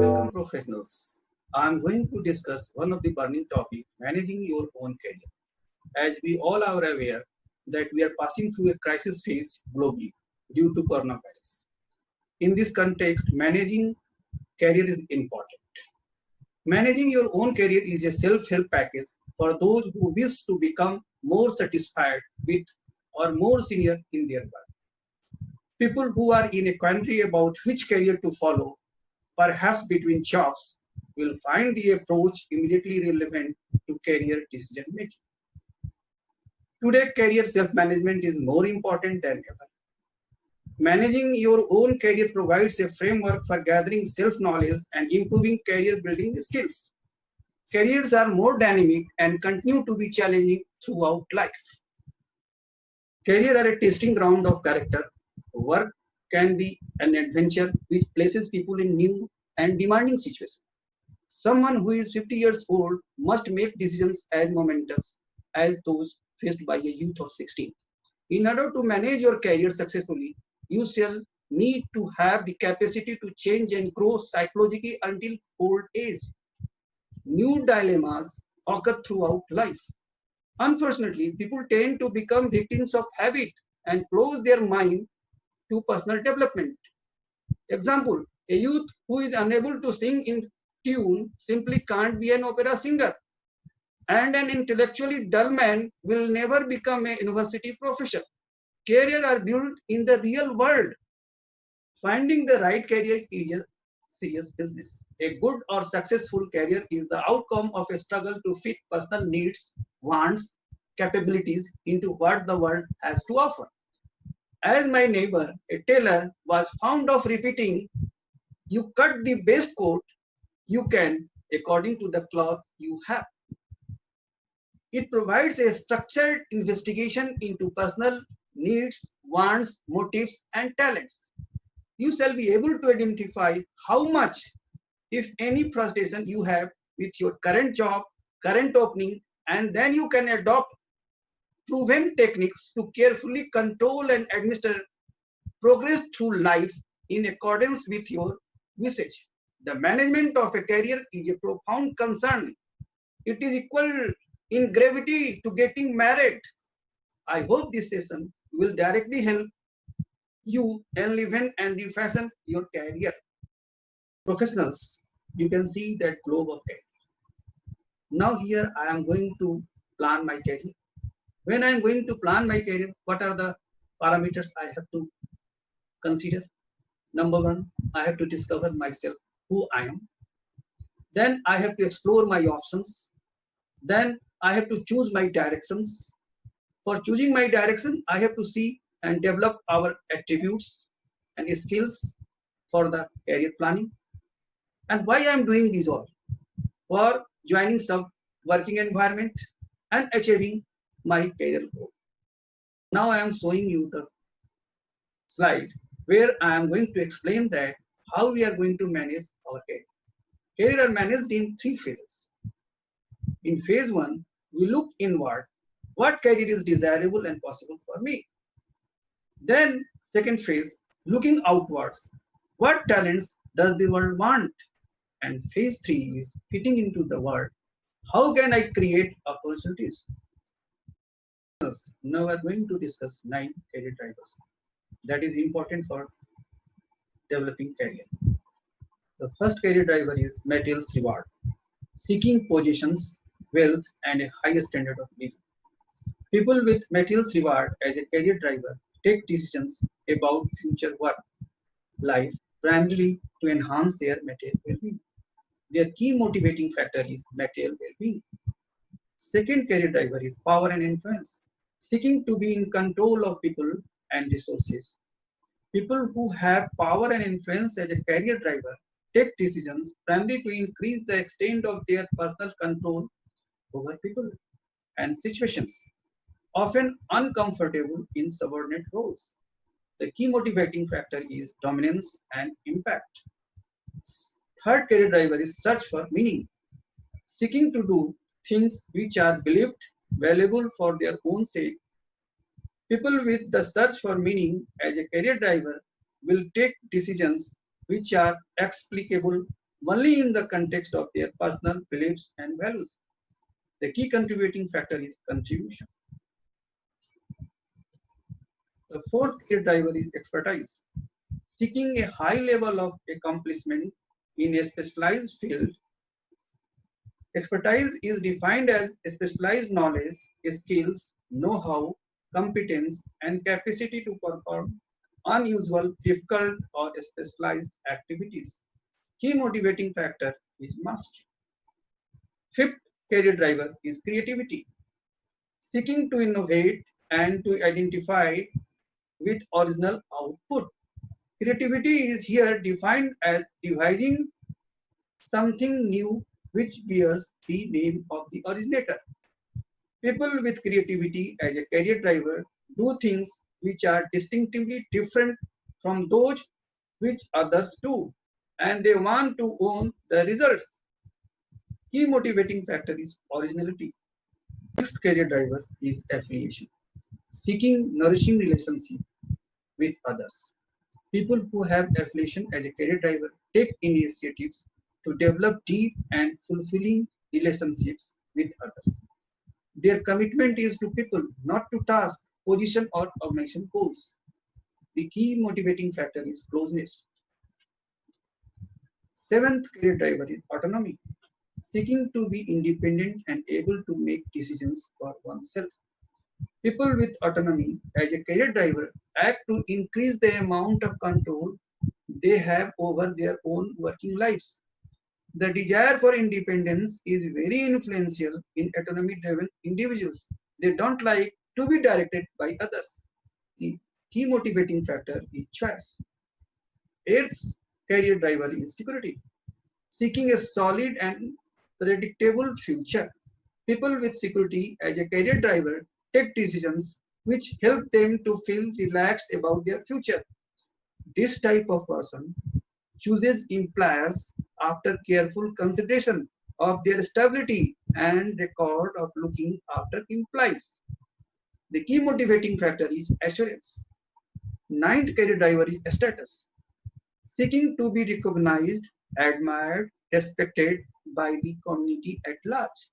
Welcome, professionals. I am going to discuss one of the burning topic, managing your own career. As we all are aware that we are passing through a crisis phase globally due to coronavirus. In this context, managing career is important. Managing your own career is a self-help package for those who wish to become more satisfied with or more senior in their work. People who are in a quandary about which career to follow, perhaps between jobs, will find the approach immediately relevant to career decision making. Today, career self management is more important than ever. Managing your own career provides a framework for gathering self knowledge and improving career building skills. Careers are more dynamic and continue to be challenging throughout life. Career are a testing ground of character. Work can be an adventure which places people in new and demanding situations. Someone who is 50 years old must make decisions as momentous as those faced by a youth of 16. In order to manage your career successfully, you shall need to have the capacity to change and grow psychologically until old age. New dilemmas occur throughout life. Unfortunately, people tend to become victims of habit and close their mind to personal development. Example, a youth who is unable to sing in tune simply can't be an opera singer. And an intellectually dull man will never become a university professor. Careers are built in the real world. Finding the right career is a serious business. A good or successful career is the outcome of a struggle to fit personal needs, wants, capabilities into what the world has to offer. As my neighbor, a tailor, was fond of repeating, you cut the best coat you can according to the cloth you have. It provides a structured investigation into personal needs, wants, motives, and talents. You shall be able to identify how much, if any, frustration you have with your current job, current opening, and then you can adopt proven techniques to carefully control and administer progress through life in accordance with your usage. The management of a career is a profound concern. It is equal in gravity to getting married. I hope this session will directly help you enliven and refashion your career. Professionals, you can see that globe of career. Now here I am going to plan my career. When I am going to plan my career, what are the parameters I have to consider? Number one, I have to discover myself, who I am. Then I have to explore my options. Then I have to choose my directions. For choosing my direction, I have to see and develop our attributes and skills for the career planning. And why I am doing this all? For joining some working environment and achieving my career goal. Now I am showing you the slide where I am going to explain that how we are going to manage our career. Career are managed in three phases. In phase one, we look inward. What career is desirable and possible for me? Then second phase, looking outwards. What talents does the world want? And phase three is fitting into the world. How can I create opportunities? Now we are going to discuss 9 career drivers that is important for developing career. The first career driver is material reward, seeking positions, wealth, and a higher standard of living. People with material reward as a career driver take decisions about future work, life, primarily to enhance their material well-being. Their key motivating factor is material well-being. Second career driver is power and influence, seeking to be in control of people and resources. People who have power and influence as a career driver take decisions primarily to increase the extent of their personal control over people and situations, often uncomfortable in subordinate roles. The key motivating factor is dominance and impact. Third career driver is search for meaning, seeking to do things which are believed valuable for their own sake. People with the search for meaning as a career driver will take decisions which are explicable only in the context of their personal beliefs and values. The key contributing factor is contribution. The fourth key driver is expertise. Seeking a high level of accomplishment in a specialized field. Expertise is defined as specialized knowledge, skills, know-how, competence, and capacity to perform unusual, difficult, or specialized activities. Key motivating factor is mastery. Fifth career driver is creativity. Seeking to innovate and to identify with original output. Creativity is here defined as devising something new which bears the name of the originator. People with creativity as a career driver do things which are distinctively different from those which others do, and they want to own the results. Key motivating factor is originality. Sixth career driver is affiliation. Seeking nourishing relationship with others. People who have affiliation as a career driver take initiatives to develop deep and fulfilling relationships with others. Their commitment is to people, not to task, position, or organization goals. The key motivating factor is closeness. Seventh career driver is autonomy. Seeking to be independent and able to make decisions for oneself. People with autonomy as a career driver act to increase the amount of control they have over their own working lives. The desire for independence is very influential in autonomy driven individuals. They don't like to be directed by others. The key motivating factor is choice. Eighth career driver is security. Seeking a solid and predictable future. People with security as a career driver take decisions which help them to feel relaxed about their future. This type of person chooses employers after careful consideration of their stability and record of looking after employees. The key motivating factor is assurance. Ninth career driver is status. Seeking to be recognized, admired, respected by the community at large.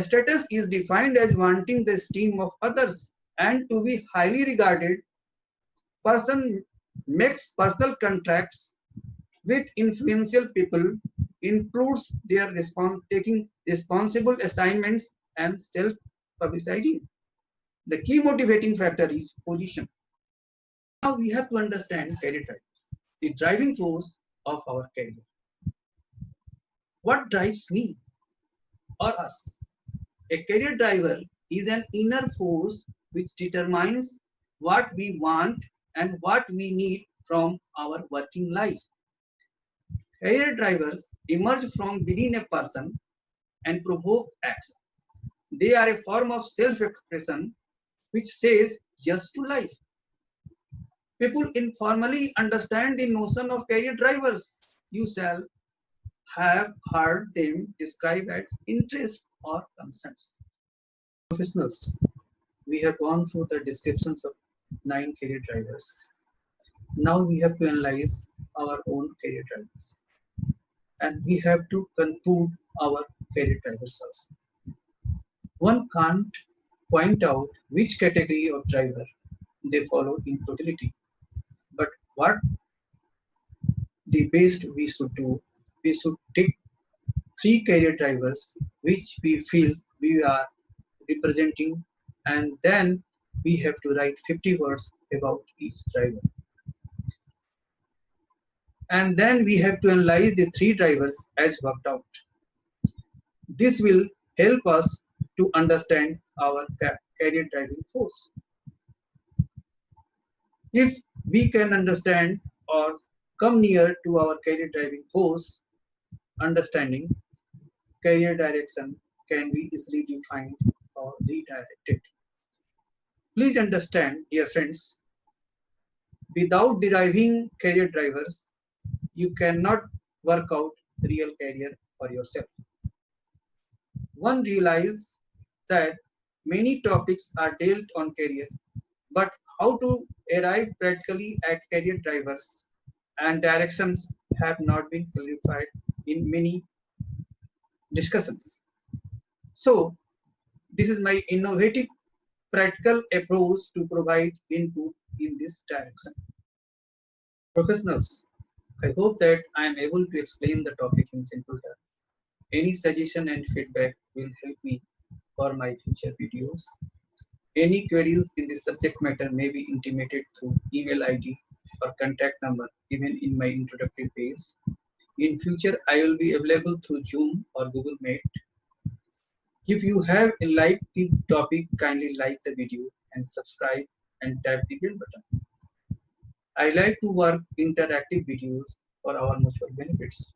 Status is defined as wanting the esteem of others and to be highly regarded. Person makes personal contracts with influential people, includes their taking responsible assignments and self-publicizing. The key motivating factor is position. Now we have to understand career types, the driving force of our career. What drives me or us? A career driver is an inner force which determines what we want and what we need from our working life. Career drivers emerge from within a person and provoke action. They are a form of self-expression which says yes to life. People informally understand the notion of career drivers. You shall have heard them described as interests or concerns. Professionals, we have gone through the descriptions of 9 career drivers. Now we have to analyze our own career drivers. And we have to conclude our career drivers also. One can't point out which category of driver they follow in totality. But what the best we should do, we should take 3 career drivers which we feel we are representing, and then we have to write 50 words about each driver. And then we have to analyze the 3 drivers as worked out. This will help us to understand our career driving force. If we can understand or come near to our career driving force, understanding career direction can be easily defined or redirected. Please understand, dear friends, without deriving career drivers, you cannot work out real career for yourself. One realizes that many topics are dealt on career, but how to arrive practically at career drivers and directions have not been clarified in many discussions. So, this is my innovative practical approach to provide input in this direction. Professionals, I hope that I am able to explain the topic in simple terms. Any suggestion and feedback will help me for my future videos. Any queries in the subject matter may be intimated through email ID or contact number given in my introductory page. In future, I will be available through Zoom or Google Meet. If you have liked the topic, kindly like the video and subscribe and tap the bell button. I like to work interactive videos for our mutual benefits.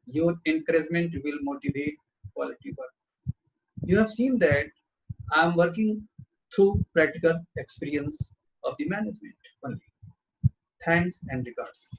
Your encouragement will motivate quality work. You have seen that I am working through practical experience of the management only. Thanks and regards.